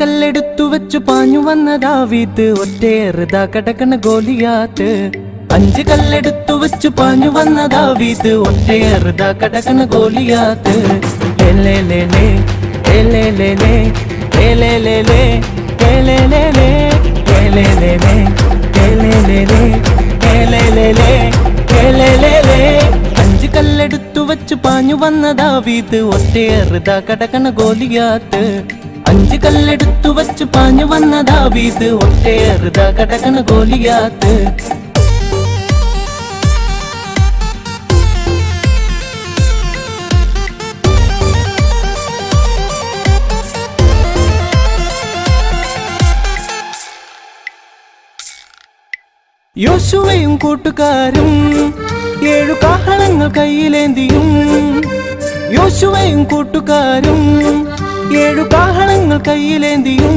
കല്ലെടുത്തു വച്ചു പാഞ്ഞു വന്ന ദാവീദ് ഒറ്റയേറുതാ കടക്കണ ഗോലിയാത്ത്. 5 കല്ലെടുത്തു വച്ചു പാഞ്ഞു വന്ന ദാവീദ് ഒറ്റയേറുതാ കടക്കണ ഗോലിയാത്ത്. ഏലേലേലേ ഏലേലേലേ ഏലേലേലേ ഏലേലേലേ ഏലേലേലേ ഏലേലേലേ ഏലേലേലേ ഏലേലേലേ 5 കല്ലെടുത്തു വച്ചു പാഞ്ഞു വന്ന ദാവീദ് ഒറ്റയേറുതാ കടക്കണ ഗോലിയാത്ത്. 5 കല്ലെടുത്തു വച്ചു പാഞ്ഞു വന്ന ദാവീദ് ഒറ്റയേറുതാ കടക്കണ ഗോലിയാത്ത്. യോശുവയും കൂട്ടുകാരും 7 കാഹളങ്ങൾ കയ്യിലേന്തിയും. യോശുവയും കൂട്ടുകാരും 7 കാഹളങ്ങൾ കയ്യിലേന്തിയും.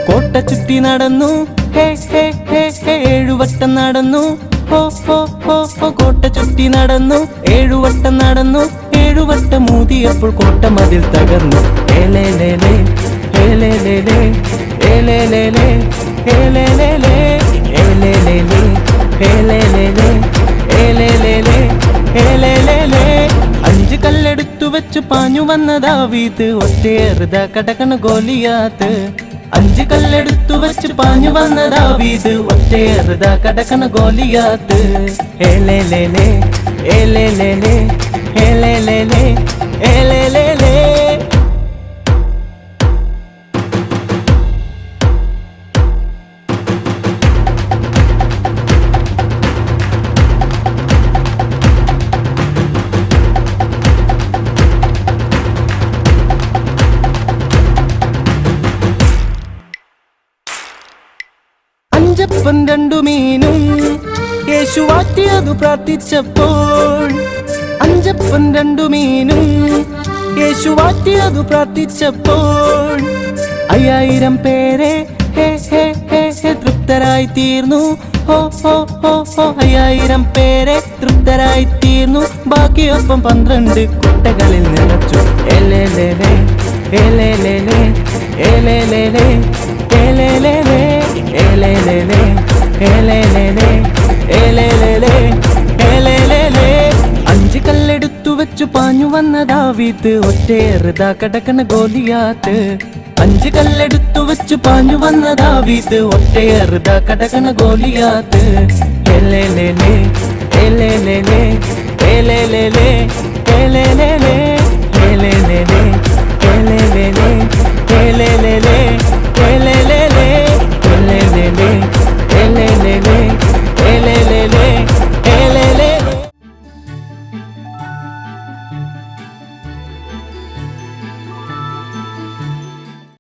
കോട്ട ചുറ്റി നടന്നു ഹേ ഹേ ഹേ ഹേ 7 വട്ടം നടന്നു ഹോ ഹോ ഹോ ഹോ. കോട്ട ചുറ്റി നടന്നു 7 വട്ടം നടന്നു. 7 വട്ടം ഊതിയപ്പോൾ കോട്ട മതിൽ തകർന്നു. ഏലേലേലേ ഏലേലേലേ ഏലേലേലേ ഏലേലേലേ ഏലേലേലേ ഏലേലേലേ ഏലേലേലേ ഏലേലേലേ 5 കല്ലെടുത്തു വെച്ചു പാഞ്ഞു വന്ന ദാവീദ് ഒറ്റയേറുതാ കടക്കണ ഗോലിയാത്ത്. 5 കല്ലെടുത്തു വെച്ചു പാഞ്ഞു വന്ന ദാവീദ് ഒറ്റയേറുതാ കടക്കണ ഗോലിയാത്ത്. ഏലേലേലേ ഏലേലേലേ ഏലേലേലേ ഏലേലേലേ. അഞ്ചപ്പം 2 മീനും യേശു വാറ്റിയതു പ്രാർത്ഥിച്ചപ്പോൾ. 5 2 മീനും യേശു വാറ്റിയതു പ്രാർത്ഥിച്ചപ്പോൾ 5000 പേരെ ഹേ ഹേ ഹേ ഹേ തൃപ്തരായി തീർന്നു. ഹോ ഹോ ഹോ ഹോ 5000 പേരെ തൃപ്തരായി തീർന്നു. ബാക്കിയൊപ്പം 12 കുട്ടകളിൽ നിറച്ചു. ഏലേലേലേ ഏലേലേലേ ഏലേലേലേ ഏലേലേലേ ഏലേലേലേ ഏലേലേലേ ഏലേലേലേ ഏലേലേലേ. 5 കല്ലെടുത്തു വെച്ചു പാഞ്ഞു വന്ന ദാവീദ് ഒറ്റയേറുതാ കടക്കണ ഗോലിയാത്ത്. 5 കല്ലെടുത്തു വെച്ചു പാഞ്ഞു വന്ന ദാവീദ് ഒറ്റയേറുതാ കടക്കണ ഗോലിയാത്ത്. ഏലേലേലേ ഏലേലേലേ ഏലേലേലേ ഏലേലേലേ ഏലേലേലേ